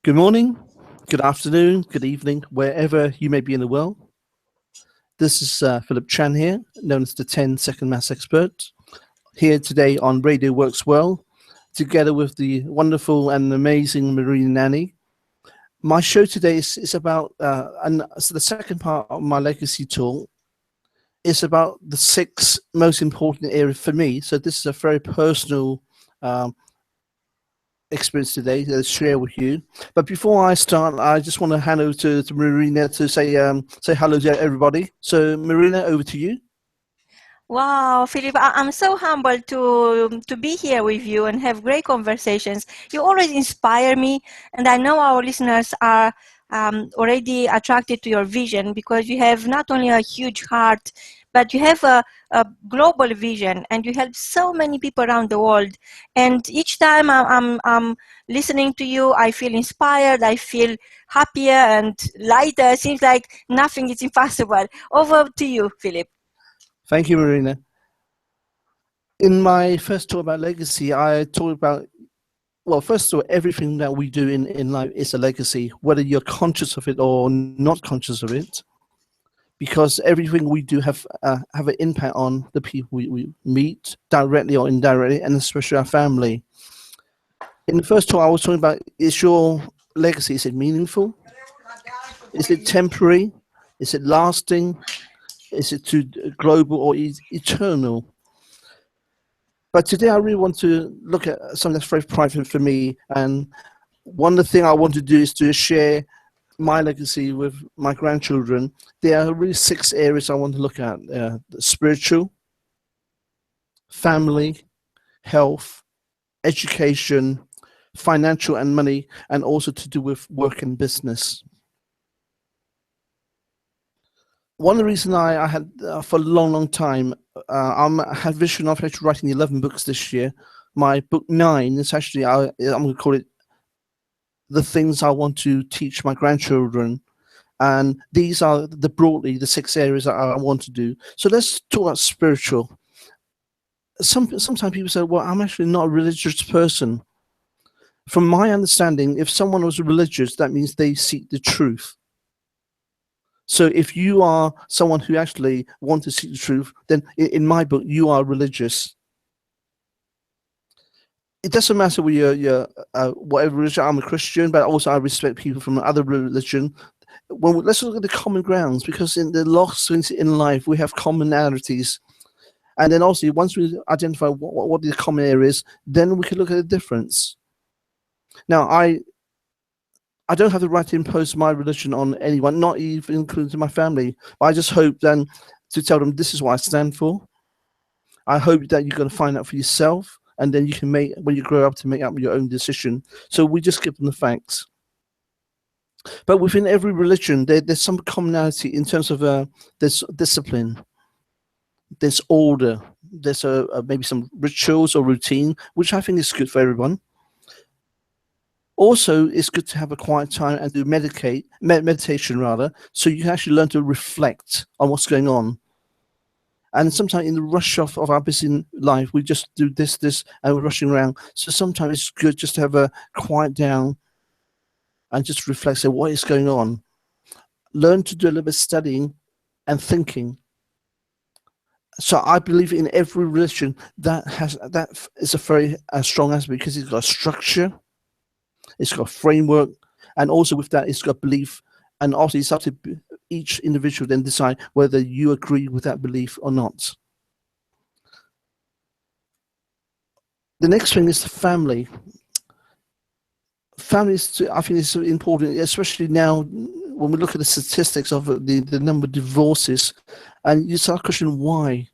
Good morning, good afternoon, good evening, wherever you may be in the world. This is Philip Chan here, known as the 10-second maths expert, here today on Radio Works Well, together with the wonderful and amazing Marina Nanny. My show today is about, and so the second part of my legacy tour is about the six most important areas for me. So this is a very personal um, experience today to share with you. But before I start, I just want to hand over to Marina to say hello to everybody. So Marina, over to you. Wow, Philip, I'm so humbled to be here with you and have great conversations. You always inspire me, and I know our listeners are already attracted to your vision because you have not only a huge heart, but you have a global vision, and you help so many people around the world. And each time I'm listening to you, I feel inspired, I feel happier and lighter. It seems like nothing is impossible. Over to you, Philip. Thank you, Marina. In my first talk about legacy, I talked about, well, first of all, everything that we do in life is a legacy, whether you're conscious of it or not conscious of it, because everything we do have an impact on the people we meet, directly or indirectly, and especially our family. In the first talk, I was talking about, is your legacy, is it meaningful? Is it temporary? Is it lasting? Is it too global or eternal? But today I really want to look at something that's very private for me. And one of the things I want to do is to share my legacy with my grandchildren. There are really six areas I want to look at: spiritual, family, health, education, financial and money, and also to do with work and business. One of the reasons I had for a long time, I had vision of actually writing 11 books this year. My book 9 is actually, I'm going to call it The Things I Want to Teach My Grandchildren. And these are broadly the six areas that I want to do. So let's talk about spiritual. Sometimes people say, well, I'm actually not a religious person. From my understanding, if someone was religious, that means they seek the truth. So if you are someone who actually wants to seek the truth, then in my book, you are religious. It doesn't matter whether you're whatever religion. I'm a Christian, but also I respect people from other religion. Let's look at the common grounds, because in the lots of things in life, we have commonalities. And then also, once we identify what the common area is, then we can look at the difference. Now, I don't have the right to impose my religion on anyone, not even including my family. But I just hope then to tell them this is what I stand for. I hope that you're going to find out for yourself, and then you can make, when you grow up, to make up your own decision. So we just give them the facts. But within every religion, there's some commonality in terms of there's discipline, there's order, there's maybe some rituals or routine, which I think is good for everyone. Also, it's good to have a quiet time and do meditation rather, so you can actually learn to reflect on what's going on. And sometimes in the rush of our busy life, we just do this, and we're rushing around. So sometimes it's good just to have a quiet down and just reflect, say, what is going on? Learn to do a little bit of studying and thinking. So I believe in every religion that is a very strong aspect, because it's got a structure, it's got a framework, and also with that, it's got belief. And also, it's up to each individual then decide whether you agree with that belief or not. The next thing is the family. Families, I think, is so important, especially now when we look at the statistics of the number of divorces, and you start questioning why.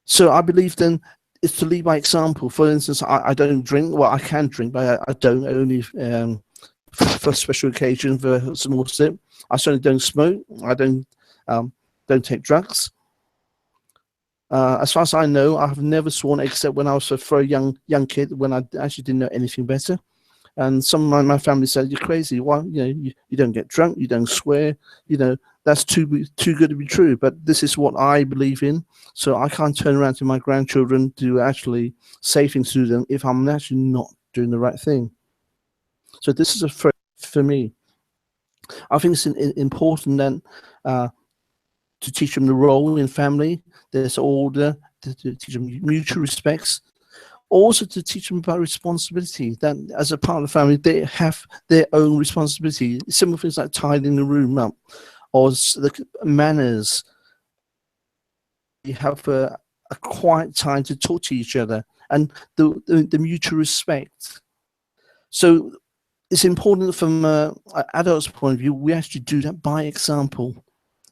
So I believe then it's to lead by example. For instance, I don't drink. Well, I can drink, but I don't, only for special occasions, for a small sip. I certainly don't smoke. I don't take drugs. As far as I know, I have never sworn, except when I was a very young kid, when I actually didn't know anything better. And some of my family said, "You're crazy. Why? You don't get drunk. You don't swear. That's too good to be true." But this is what I believe in, so I can't turn around to my grandchildren to actually say things to them if I'm actually not doing the right thing. So this is a for me. I think it's important then to teach them the role in family. There's order to teach them mutual respects. Also to teach them about responsibility. That as a part of the family, they have their own responsibility. Simple things like tidying the room up, or the manners. You have a quiet time to talk to each other, and the mutual respect. So it's important from an adult's point of view. We actually do that by example.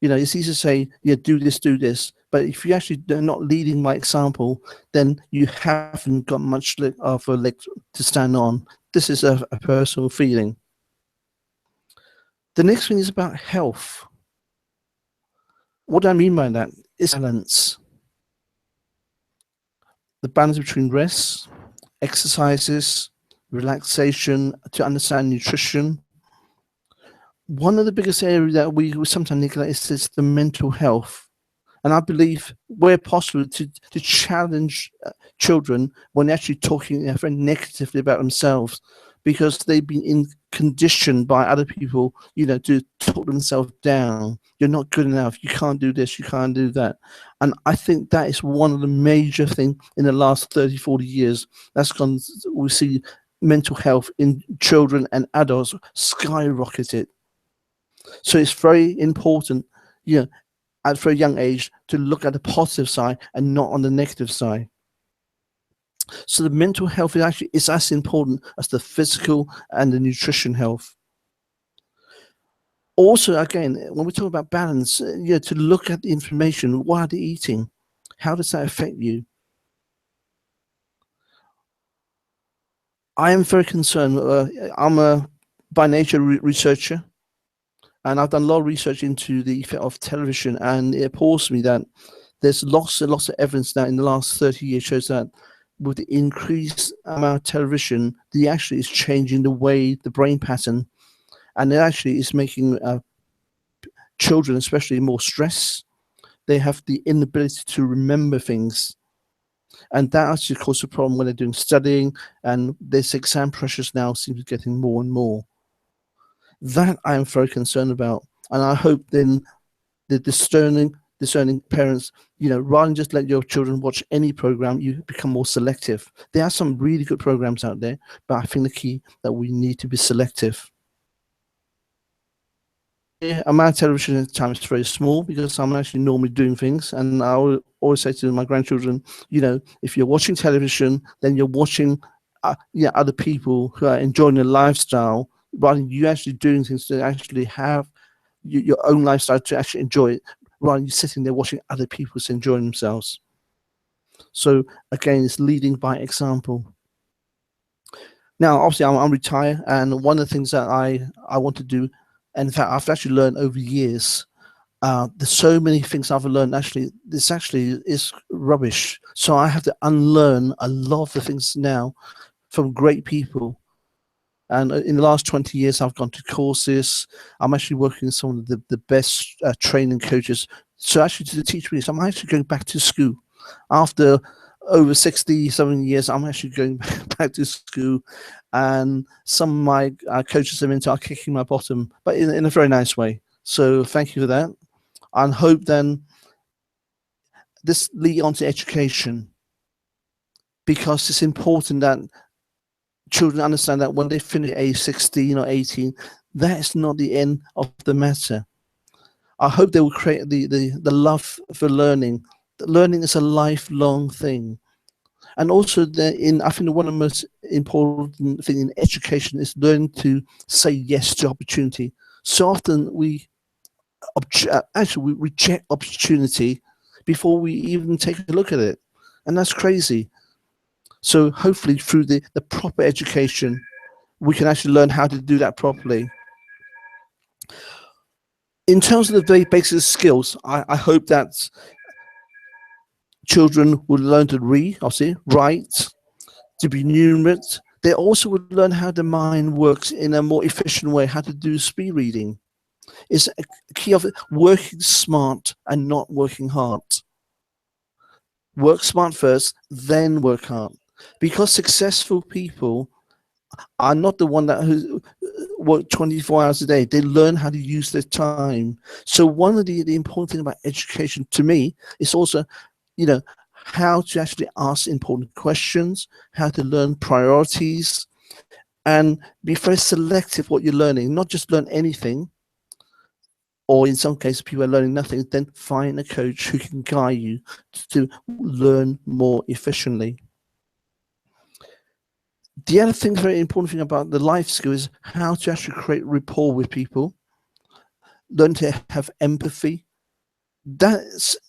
You know, it's easy to say, yeah, do this, but if you actually are not leading by example, then you haven't got much of a leg to stand on. This is a personal feeling. The next thing is about health. What do I mean by that? It's balance. The balance between rest, exercises, relaxation, to understand nutrition. One of the biggest areas that we sometimes neglect is the mental health. And I believe where possible to challenge children when they're actually talking very negatively about themselves, because they've been conditioned by other people, you know, to talk themselves down. You're not good enough. You can't do this. You can't do that. And I think that is one of the major things in the last 30, 40 years. That's gone, we see mental health in children and adults skyrocketed. So it's very important, you know, at for a young age to look at the positive side and not on the negative side. So the mental health is as important as the physical and the nutrition health. Also, again, when we talk about balance, to look at the information. What are they eating? How does that affect you? I am very concerned. I'm a by nature researcher, and I've done a lot of research into the effect of television, and it appalls me that there's lots and lots of evidence now in the last 30 years shows that with the increased amount of television, the actually is changing the way the brain pattern, and it actually is making children, especially, more stress. They have the inability to remember things, and that actually causes a problem when they're doing studying, and this exam pressures now seems to be getting more and more. That I am very concerned about, and I hope then the discerning parents, rather than just let your children watch any program, you become more selective. There are some really good programs out there, but I think the key that we need to be selective. Yeah, amount of television time is very small because I'm actually normally doing things, and I always say to my grandchildren, if you're watching television, then you're watching, other people who are enjoying their lifestyle, rather than you actually doing things to actually have your own lifestyle to actually enjoy it, rather than you sitting there watching other people enjoying themselves. So again, it's leading by example. Now, obviously, I'm retired, and one of the things that I want to do, and in fact, I've actually learned over years. There's so many things I've learned. Actually, this actually is rubbish. So I have to unlearn a lot of the things now from great people. And in the last 20 years, I've gone to courses. I'm actually working with some of the best training coaches. So actually to teach me, so I'm actually going back to school. After over 67 years, I'm actually going back to school. And some of my coaches I'm into are kicking my bottom, but in a very nice way. So thank you for that. And hope then this lead on to education, because it's important that children understand that when they finish age 16 or 18, that's not the end of the matter. I hope they will create the love for learning. Learning is a lifelong thing. And also, I think one of the most important things in education is learning to say yes to opportunity. So often we reject opportunity before we even take a look at it. And that's crazy. So hopefully through the proper education, we can actually learn how to do that properly. In terms of the very basic skills, I hope that children will learn to read, obviously, write, to be numerate. They also would learn how the mind works in a more efficient way, how to do speed reading. It's a key of it, working smart and not working hard. Work smart first, then work hard. Because successful people are not the one that who work 24 hours a day. They learn how to use their time. So one of the important thing about education to me is also, you know, how to actually ask important questions, how to learn priorities, and be very selective what you're learning. Not just learn anything, or in some cases people are learning nothing. Then find a coach who can guide you to learn more efficiently. The other thing, very important thing about the life skill is how to actually create rapport with people, learn to have empathy. That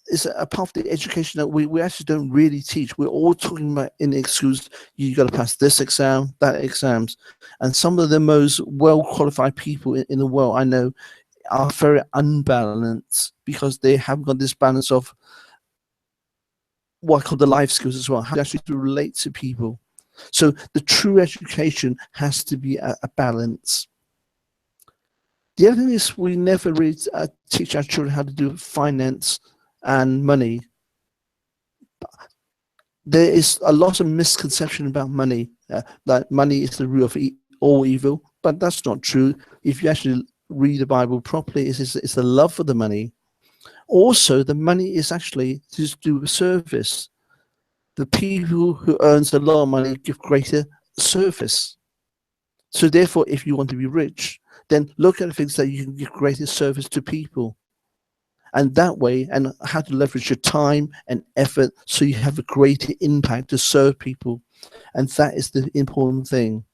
is a part of the education that we actually don't really teach. We're all talking about in the schools, you got to pass this exam, that exams. And some of the most well qualified people in the world I know are very unbalanced because they haven't got this balance of what I call the life skills as well, how to actually relate to people. So the true education has to be a balance. The other thing is we never really teach our children how to do finance and money. There is a lot of misconception about money, that money is the root of all evil, but that's not true. If you actually read the Bible properly, it's the love for the money. Also, the money is actually to do with service. The people who earns a lot of money give greater service. So therefore, if you want to be rich, then look at the things that you can give greater service to people. And that way, and how to leverage your time and effort so you have a greater impact to serve people. And that is the important thing.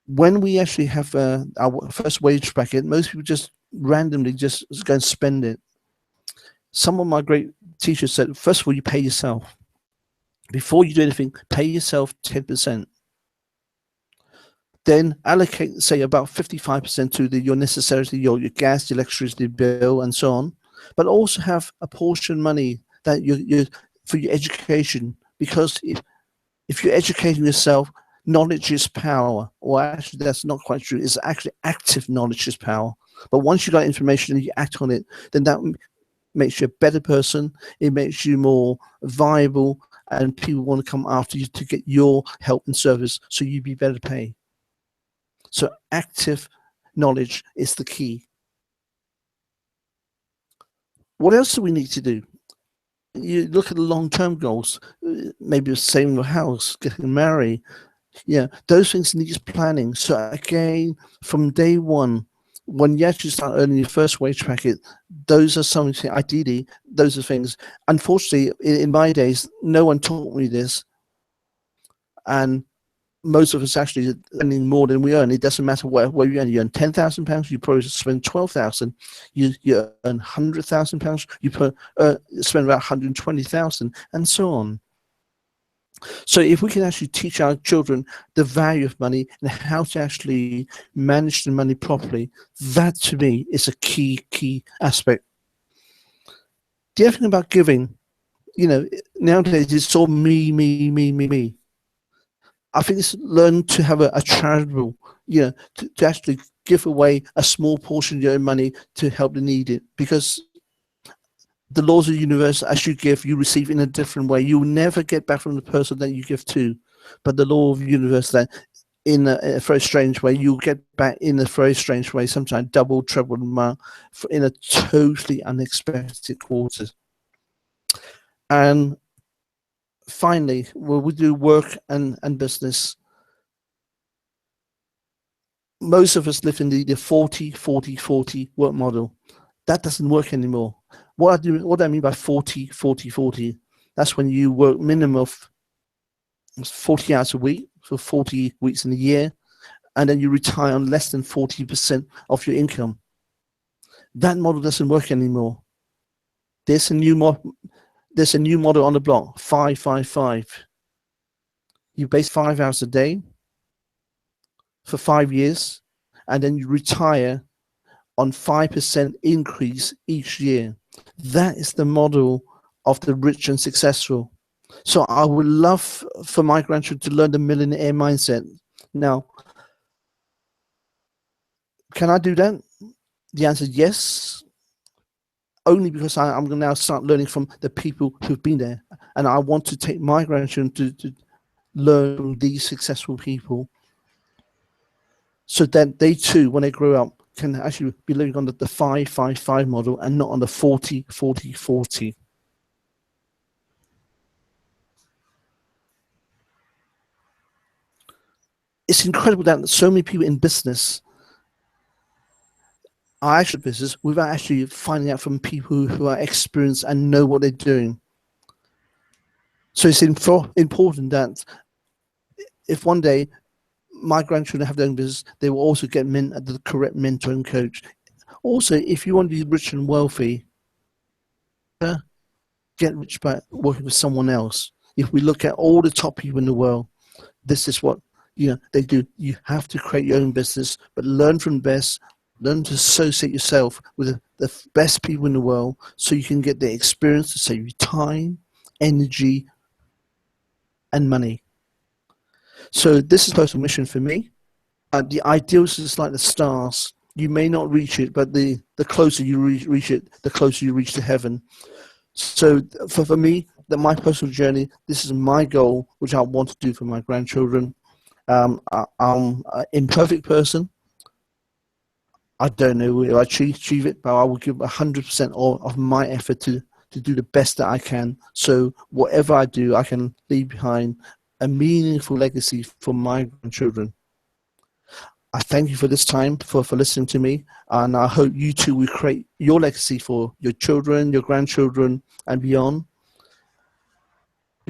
When we actually have our first wage bracket, most people just randomly just go and spend it. Some of my great teachers said, first of all, you pay yourself. Before you do anything, pay yourself 10%. Then allocate, say, about 55% to your necessity, your gas, your electricity bill, and so on. But also have a portion money that you for your education, because if you're educating yourself, knowledge is power. Or actually, that's not quite true. It's actually active knowledge is power. But once you got information and you act on it, then that makes you a better person. It makes you more viable, and people want to come after you to get your help and service, so you be better paid. So active knowledge is the key. What else do we need to do? You look at the long-term goals, maybe saving your house, getting married. Yeah, those things need planning. So again, from day one, when you actually start earning your first wage packet, those are something, ideally, those are things. Unfortunately, in my days, no one taught me this. And most of us actually earning more than we earn. It doesn't matter where you earn. You earn £10,000, you probably spend 12,000. You earn £100,000, you spend about 120,000, and so on. So if we can actually teach our children the value of money and how to actually manage the money properly, that to me is a key aspect. The other thing about giving, nowadays it's all me. I think it's learn to have a charitable, to actually give away a small portion of your money to help the needy, because the laws of the universe, as you give, you receive in a different way. You will never get back from the person that you give to, but the law of the universe that in a very strange way, you'll get back in a very strange way, sometimes double, triple amount in a totally unexpected quarter. And finally, when we do work and business, most of us live in the 40-40-40 work model. That doesn't work anymore. What I mean by 40-40-40, that's when you work minimum of 40 hours a week for 40 weeks in a year, and then you retire on less than 40% of your income. That model doesn't work anymore. There's a new model on the block, 5-5-5. You base 5 hours a day for 5 years, and then you retire on 5% increase each year. That is the model of the rich and successful. So I would love for my grandchildren to learn the millionaire mindset. Now, can I do that? The answer is yes, only because I'm going to now start learning from the people who've been there. And I want to take my grandchildren to learn from these successful people. so that they too, when they grow up, can actually be living on the 5-5-5 model and not on the 40-40-40. It's incredible that so many people in business are actually business without actually finding out from people who are experienced and know what they're doing. So it's important that if one day my grandchildren have their own business, they will also get the correct mentor and coach. Also, if you want to be rich and wealthy, get rich by working with someone else. If we look at all the top people in the world, this is what they do. You have to create your own business, but learn from the best. Learn to associate yourself with the best people in the world, so you can get the experience to save you time, energy, and money. So this is a personal mission for me. The ideal is just like the stars. You may not reach it, but the closer you reach it, the closer you reach to heaven. So for me, my personal journey, this is my goal, which I want to do for my grandchildren. I'm an imperfect person. I don't know if I achieve it, but I will give 100% of my effort to do the best that I can. So whatever I do, I can leave behind a meaningful legacy for my grandchildren. I thank you for this time, for listening to me, and I hope you too will create your legacy for your children, your grandchildren, and beyond.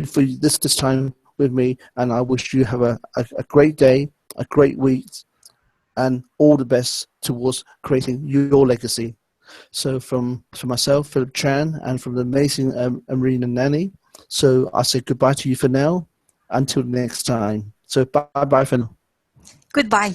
For this time with me, and I wish you have a great day, a great week, and all the best towards creating your legacy. So from myself, Philip Chan, and from the amazing Marina Nanny, so I say goodbye to you for now, until next time. So bye for now. Goodbye.